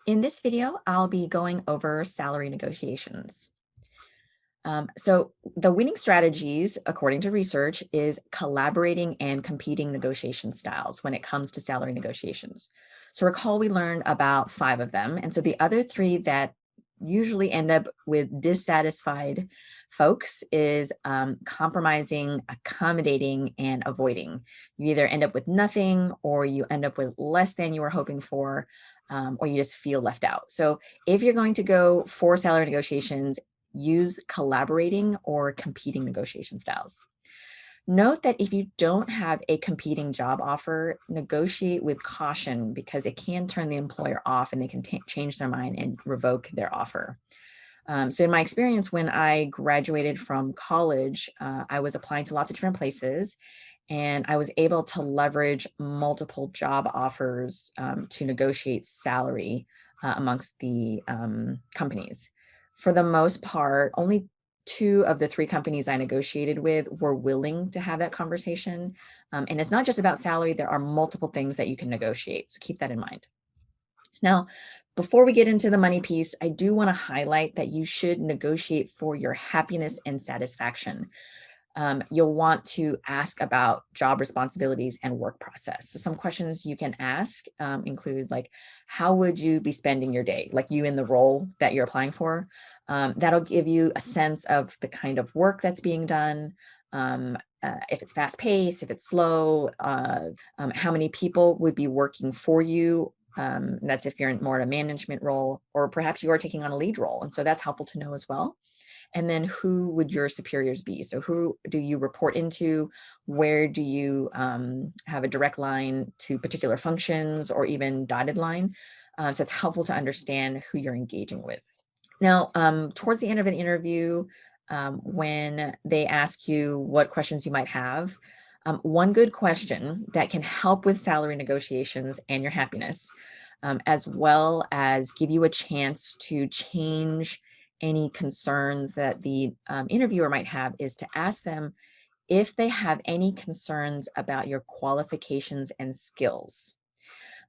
In this video, I'll be going over salary negotiations. So the winning strategies, according to research, is collaborating and competing negotiation styles when it comes to salary negotiations. So recall we learned about 5 of them. And so the other 3 that usually end up with dissatisfied folks is compromising, accommodating, and avoiding. You either end up with nothing or you end up with less than you were hoping for, or you just feel left out. So if you're going to go for salary negotiations, use collaborating or competing negotiation styles. Note that if you don't have a competing job offer, negotiate with caution because it can turn the employer off and they can change their mind and revoke their offer. So in my experience, when I graduated from college, I was applying to lots of different places and I was able to leverage multiple job offers to negotiate salary amongst the companies. For the most part, only 2 of the 3 companies I negotiated with were willing to have that conversation. And it's not just about salary, there are multiple things that you can negotiate. So keep that in mind. Now, before we get into the money piece, I do want to highlight that you should negotiate for your happiness and satisfaction. You'll want to ask about job responsibilities and work process. So some questions you can ask include like, how would you be spending your day? Like you in the role that you're applying for. That'll give you a sense of the kind of work that's being done. If it's fast paced, if it's slow, how many people would be working for you. That's if you're in more in a management role, or perhaps you are taking on a lead role. And so that's helpful to know as well. And then who would your superiors be? So who do you report into? Where do you have a direct line to particular functions or even dotted line? So it's helpful to understand who you're engaging with. Now, towards the end of an interview, when they ask you what questions you might have, one good question that can help with salary negotiations and your happiness, as well as give you a chance to change any concerns that the interviewer might have, is to ask them if they have any concerns about your qualifications and skills.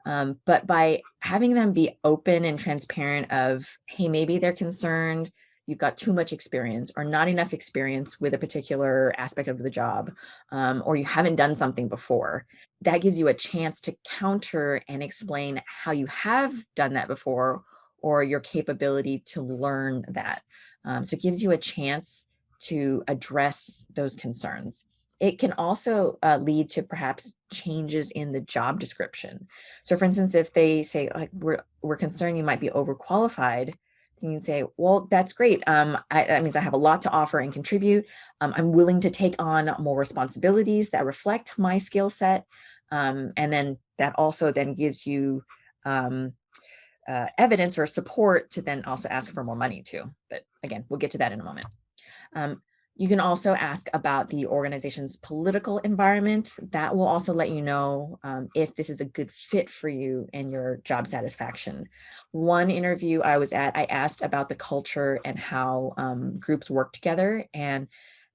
But by having them be open and transparent of, hey, maybe they're concerned you've got too much experience or not enough experience with a particular aspect of the job, or you haven't done something before, that gives you a chance to counter and explain how you have done that before or your capability to learn that. So it gives you a chance to address those concerns. It can also lead to perhaps changes in the job description. So for instance, if they say, like, we're concerned you might be overqualified, then you can say, well, that's great. That means I have a lot to offer and contribute. I'm willing to take on more responsibilities that reflect my skill set. And then that also then gives you um, evidence or support to then also ask for more money too. But again, we'll get to that in a moment. Um, you can also ask about the organization's political environment. That will also let you know if this is a good fit for you and your job satisfaction. One interview I was at, I asked about the culture and how groups work together. And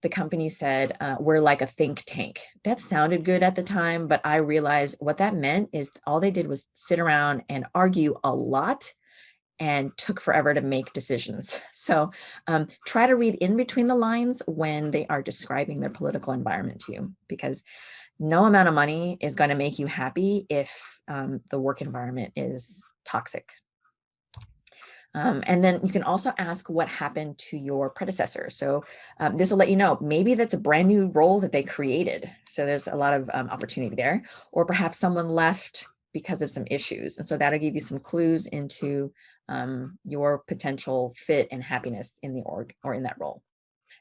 the company said, we're like a think tank. That sounded good at the time, but I realized what that meant is all they did was sit around and argue a lot and took forever to make decisions. So try to read in between the lines when they are describing their political environment to you, because no amount of money is going to make you happy if the work environment is toxic. And then you can also ask what happened to your predecessor. So this will let you know, maybe that's a brand new role that they created. So there's a lot of opportunity there, or perhaps someone left because of some issues. And so that'll give you some clues into your potential fit and happiness in the org or in that role.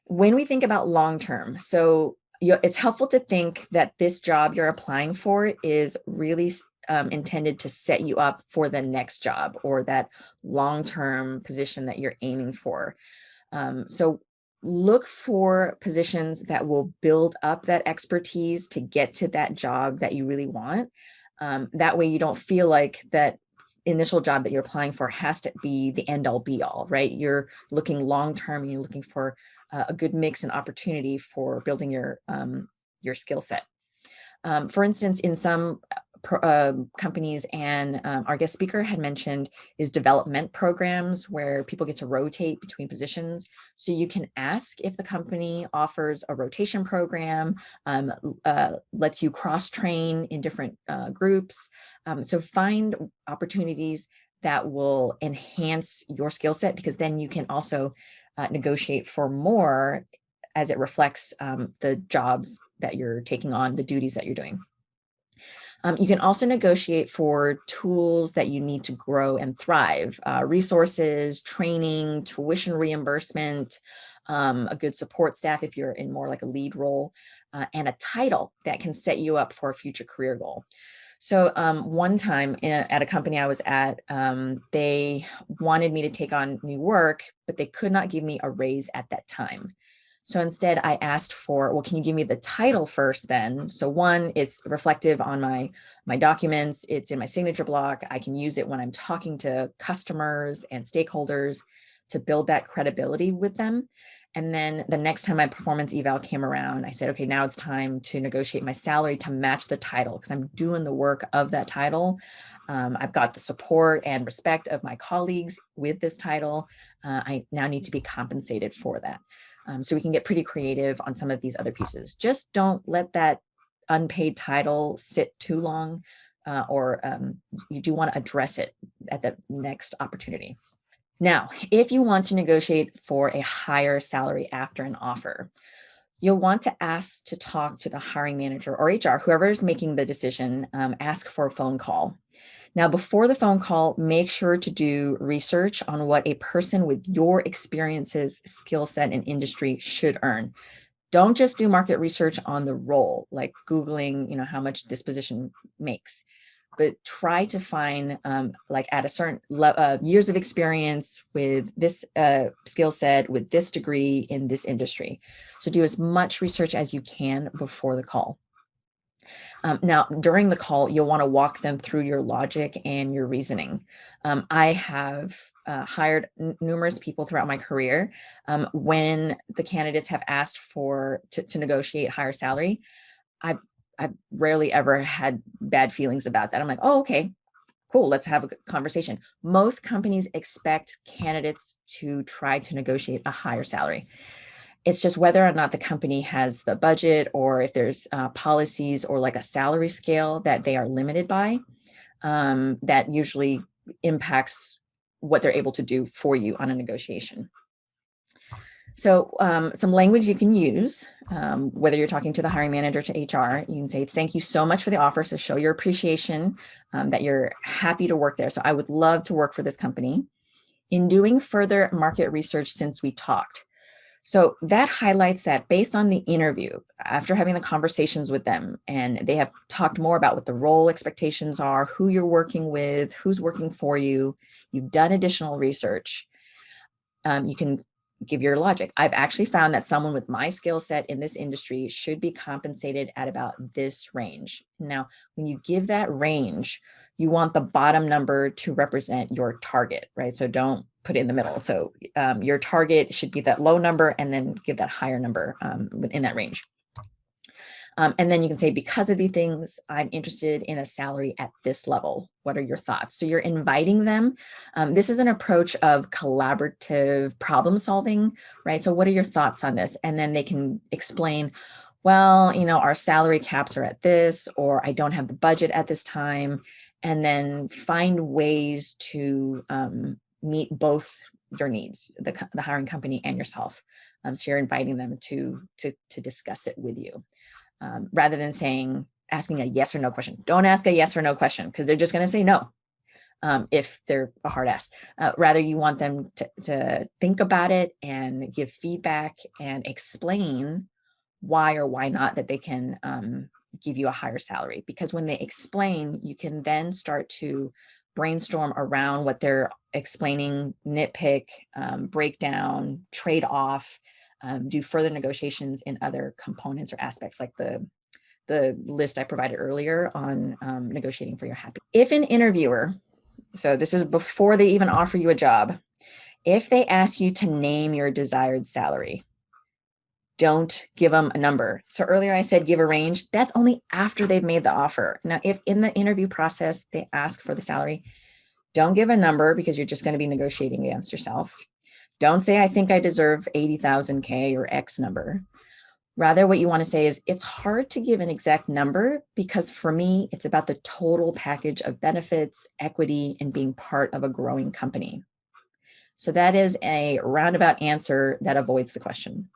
When we think about long-term, so it's helpful to think that this job you're applying for is really intended to set you up for the next job or that long-term position that you're aiming for. So look for positions that will build up that expertise to get to that job that you really want. That way you don't feel like that initial job that you're applying for has to be the end all be all, right? You're looking long-term and you're looking for a good mix and opportunity for building your skill set. For instance, in some companies, and our guest speaker had mentioned, is development programs where people get to rotate between positions. So you can ask if the company offers a rotation program, lets you cross-train in different groups. So find opportunities that will enhance your skill set, because then you can also negotiate for more as it reflects the jobs that you're taking on, the duties that you're doing. You can also negotiate for tools that you need to grow and thrive, resources, training, tuition reimbursement, a good support staff if you're in more like a lead role, and a title that can set you up for a future career goal. So one time at a company I was at, they wanted me to take on new work, but they could not give me a raise at that time. So instead I asked for, well, can you give me the title first then? So one, it's reflective on my documents, it's in my signature block. I can use it when I'm talking to customers and stakeholders to build that credibility with them. And then the next time my performance eval came around, I said, okay, now it's time to negotiate my salary to match the title, because I'm doing the work of that title. I've got the support and respect of my colleagues with this title. I now need to be compensated for that. So we can get pretty creative on some of these other pieces. Just don't let that unpaid title sit too long, or you do want to address it at the next opportunity. Now, if you want to negotiate for a higher salary after an offer, you'll want to ask to talk to the hiring manager or HR, whoever is making the decision. Ask for a phone call. Now, before the phone call, make sure to do research on what a person with your experiences, skill set, and industry should earn. Don't just do market research on the role, like Googling, how much this position makes, but try to find like at a certain years of experience with this skill set, with this degree in this industry. So do as much research as you can before the call. Now, during the call, you'll want to walk them through your logic and your reasoning. I have hired numerous people throughout my career. When the candidates have asked to negotiate higher salary, I've rarely ever had bad feelings about that. I'm like, oh, okay, cool, let's have a conversation. Most companies expect candidates to try to negotiate a higher salary. It's just whether or not the company has the budget, or if there's policies or like a salary scale that they are limited by, that usually impacts what they're able to do for you on a negotiation. So some language you can use, whether you're talking to the hiring manager, to HR, you can say, thank you so much for the offer. So show your appreciation, that you're happy to work there. So I would love to work for this company. In doing further market research since we talked. So that highlights that based on the interview, after having the conversations with them, and they have talked more about what the role expectations are, who you're working with, who's working for you, you've done additional research, you can give your logic. I've actually found that someone with my skill set in this industry should be compensated at about this range. Now, when you give that range, you want the bottom number to represent your target, right? So don't put it in the middle. So your target should be that low number, and then give that higher number in that range. And then you can say, because of these things, I'm interested in a salary at this level. What are your thoughts? So you're inviting them. This is an approach of collaborative problem solving, right? So what are your thoughts on this? And then they can explain, well, our salary caps are at this, or I don't have the budget at this time. And then find ways to meet both your needs, the hiring company and yourself. So you're inviting them to discuss it with you. Rather than asking a yes or no question. Don't ask a yes or no question, because they're just going to say no if they're a hard ass. Rather, you want them to think about it and give feedback and explain why or why not that they can give you a higher salary. Because when they explain, you can then start to brainstorm around what they're explaining, nitpick, break down, trade off, do further negotiations in other components or aspects, like the list I provided earlier on negotiating for your happy. If an interviewer, so this is before they even offer you a job, if they ask you to name your desired salary, don't give them a number. So earlier I said give a range. That's only after they've made the offer. Now, if in the interview process they ask for the salary, don't give a number because you're just going to be negotiating against yourself. Don't say, I think I deserve 80,000 K or X number. Rather, what you want to say is, it's hard to give an exact number because for me, it's about the total package of benefits, equity, and being part of a growing company. So that is a roundabout answer that avoids the question.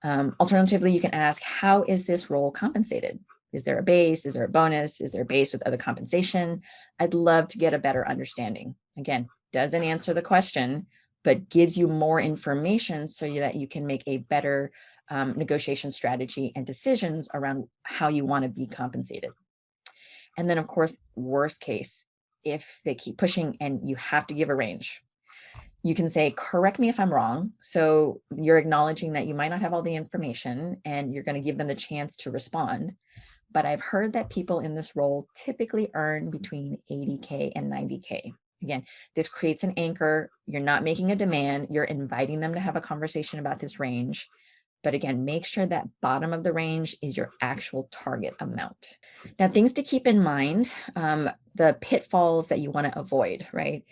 Alternatively, you can ask, how is this role compensated? Is there a base? Is there a bonus? Is there a base with other compensation? I'd love to get a better understanding. Again, doesn't answer the question, but gives you more information so that you can make a better negotiation strategy and decisions around how you want to be compensated. And then, of course, worst case, if they keep pushing and you have to give a range, you can say, correct me if I'm wrong. So you're acknowledging that you might not have all the information and you're going to give them the chance to respond. But I've heard that people in this role typically earn between 80K and 90K. Again, this creates an anchor. You're not making a demand. You're inviting them to have a conversation about this range. But again, make sure that bottom of the range is your actual target amount. Now, things to keep in mind, the pitfalls that you want to avoid, right,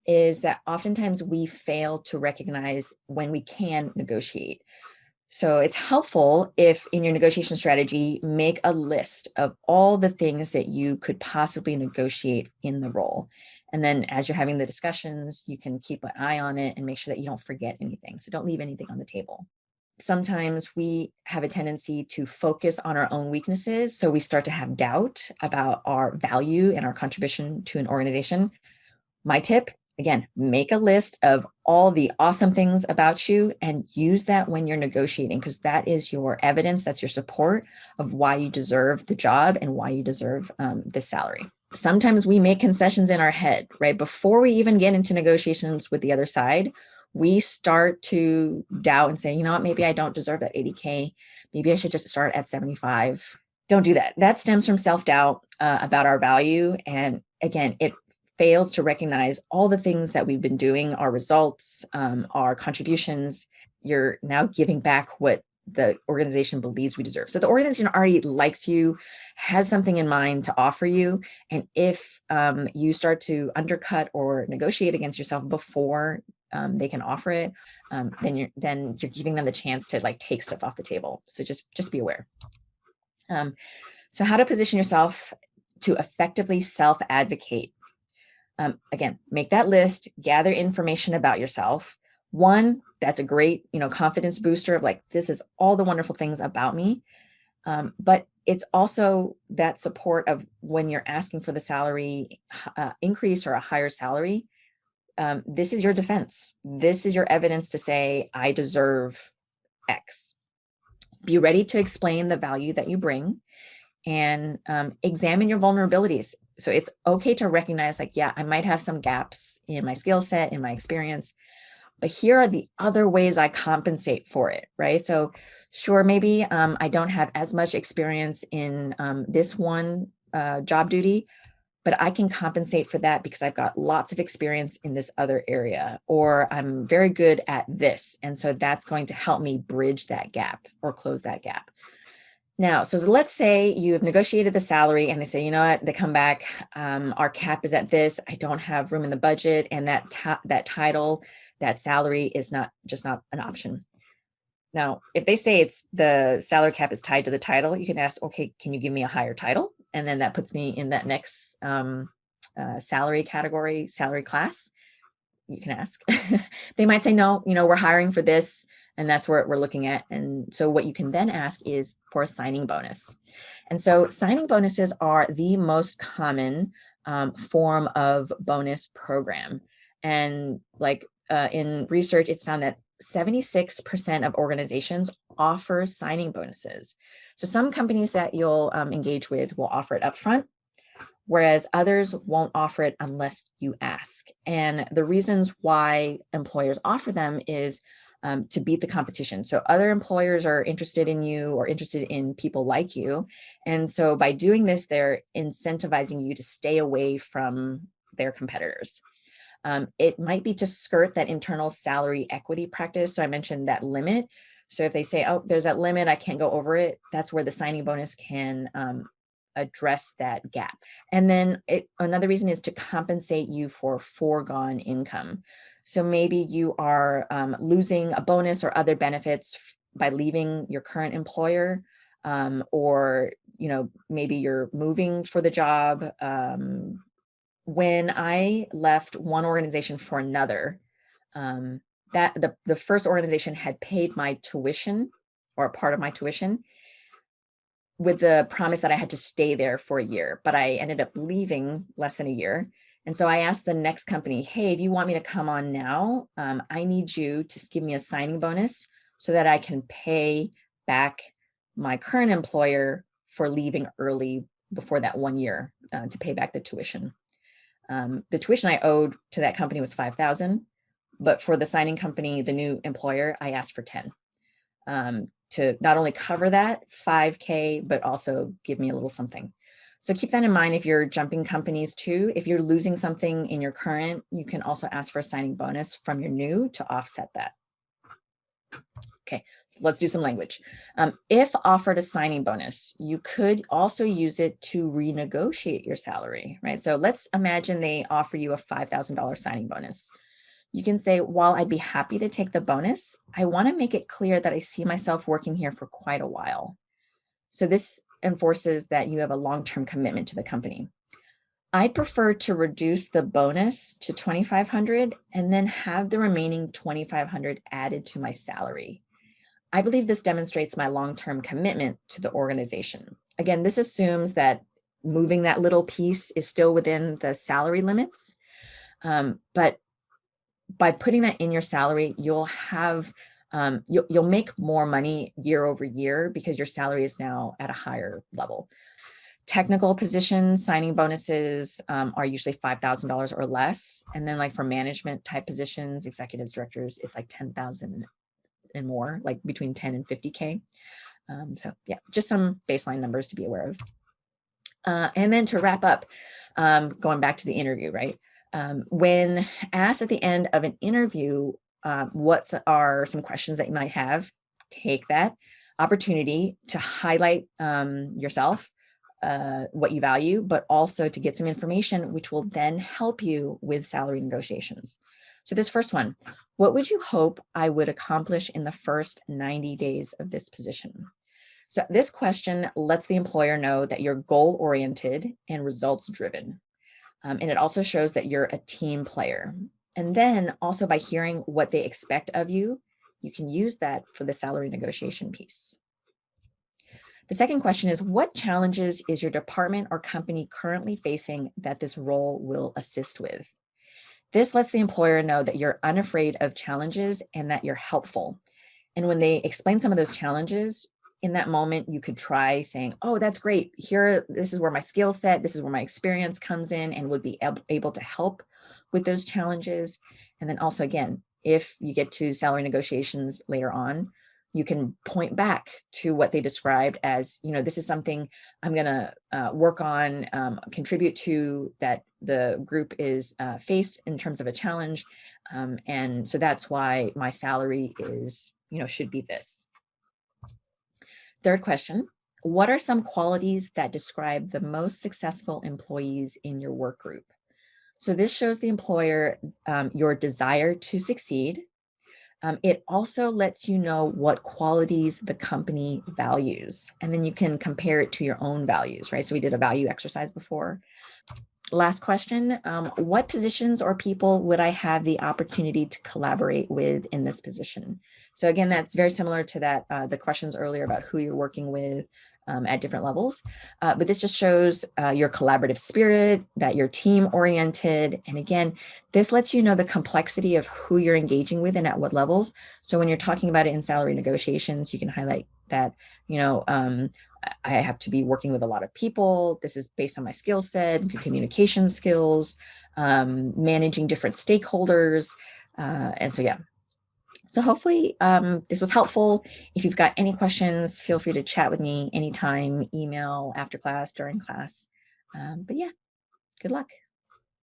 is that oftentimes we fail to recognize when we can negotiate. So it's helpful if in your negotiation strategy, make a list of all the things that you could possibly negotiate in the role. And then as you're having the discussions, you can keep an eye on it and make sure that you don't forget anything. So don't leave anything on the table. Sometimes we have a tendency to focus on our own weaknesses. So we start to have doubt about our value and our contribution to an organization. My tip, again, make a list of all the awesome things about you and use that when you're negotiating, because that is your evidence, that's your support of why you deserve the job and why you deserve the salary. Sometimes we make concessions in our head, right? Before we even get into negotiations with the other side, we start to doubt and say, you know what, maybe I don't deserve that 80K. Maybe I should just start at 75. Don't do that. That stems from self-doubt about our value. And again, it fails to recognize all the things that we've been doing, our results, our contributions. You're now giving back what the organization believes we deserve. So the organization already likes you, has something in mind to offer you. And if you start to undercut or negotiate against yourself before they can offer it, then you're giving them the chance to like take stuff off the table. So just be aware. So how to position yourself to effectively self-advocate. Again, make that list, gather information about yourself. One, that's a great, confidence booster of like, this is all the wonderful things about me. But it's also that support of when you're asking for the salary increase or a higher salary. This is your defense. This is your evidence to say, I deserve X. Be ready to explain the value that you bring and examine your vulnerabilities. So it's okay to recognize like, yeah, I might have some gaps in my skill set, in my experience, but here are the other ways I compensate for it, right? So sure, maybe I don't have as much experience in this one job duty, but I can compensate for that because I've got lots of experience in this other area, or I'm very good at this. And so that's going to help me bridge that gap or close that gap. Now, so let's say you have negotiated the salary and they say, you know what, they come back, our cap is at this, I don't have room in the budget, and that title, that salary is not an option. Now, if they say it's the salary cap is tied to the title, you can ask, okay, can you give me a higher title? And then that puts me in that next salary category, salary class. You can ask. They might say, no, we're hiring for this, and that's what we're looking at. And so what you can then ask is for a signing bonus. And so signing bonuses are the most common form of bonus program. And like in research, it's found that 76% of organizations offer signing bonuses. So some companies that you'll engage with will offer it upfront, whereas others won't offer it unless you ask. And the reasons why employers offer them is to beat the competition. So other employers are interested in you or interested in people like you. And so by doing this, they're incentivizing you to stay away from their competitors. It might be to skirt that internal salary equity practice. So I mentioned that limit. So if they say, oh, there's that limit, I can't go over it, that's where the signing bonus can address that gap. And then another reason is to compensate you for foregone income. So maybe you are losing a bonus or other benefits by leaving your current employer, or maybe you're moving for the job. When I left one organization for another, that the first organization had paid my tuition or a part of my tuition with the promise that I had to stay there for a year, but I ended up leaving less than a year. And so I asked the next company, hey, if you want me to come on now, I need you to give me a signing bonus so that I can pay back my current employer for leaving early before that 1 year to pay back the tuition. The tuition I owed to that company was $5,000, but for the signing company, the new employer, I asked for 10. To not only cover that $5K, but also give me a little something. So keep that in mind if you're jumping companies too. If you're losing something in your current, you can also ask for a signing bonus from your new to offset that. Okay, so let's do some language. If offered a signing bonus, you could also use it to renegotiate your salary, right? So let's imagine they offer you a $5,000 signing bonus. You can say, while I'd be happy to take the bonus, I want to make it clear that I see myself working here for quite a while. So this enforces that you have a long-term commitment to the company. I'd prefer to reduce the bonus to $2,500 and then have the remaining $2,500 added to my salary. I believe this demonstrates my long-term commitment to the organization. Again, this assumes that moving that little piece is still within the salary limits, but by putting that in your salary, you'll have you'll make more money year over year because your salary is now at a higher level. Technical positions, signing bonuses are usually $5,000 or less. And then like for management type positions, executives, directors, it's like 10,000 and more, like between 10 and 50K. So yeah, just some baseline numbers to be aware of. And then to wrap up, going back to the interview, right? When asked at the end of an interview, what are some questions that you might have, take that opportunity to highlight yourself, what you value, but also to get some information which will then help you with salary negotiations. So this first one, what would you hope I would accomplish in the first 90 days of this position? So this question lets the employer know that you're goal-oriented and results-driven. And it also shows that you're a team player. And then also by hearing what they expect of you, you can use that for the salary negotiation piece. The second question is, what challenges is your department or company currently facing that this role will assist with? This lets the employer know that you're unafraid of challenges and that you're helpful. And when they explain some of those challenges, in that moment, you could try saying, oh, that's great. Here, this is where my skill set, this is where my experience comes in and would be able to help with those challenges. And then also, again, if you get to salary negotiations later on, you can point back to what they described as, this is something I'm going to work on, contribute to that the group is faced in terms of a challenge. And so that's why my salary is, should be this. Third question, what are some qualities that describe the most successful employees in your work group? So this shows the employer your desire to succeed. It also lets you know what qualities the company values, and then you can compare it to your own values, right? So we did a value exercise before. Last question, what positions or people would I have the opportunity to collaborate with in this position? So again, that's very similar to that, the questions earlier about who you're working with at different levels. But this just shows your collaborative spirit, that you're team oriented. And again, this lets you know the complexity of who you're engaging with and at what levels. So when you're talking about it in salary negotiations, you can highlight that, I have to be working with a lot of people. This is based on my skill set, communication skills, managing different stakeholders. And so, yeah. So hopefully this was helpful. If you've got any questions, feel free to chat with me anytime, email, after class, during class. But yeah, good luck.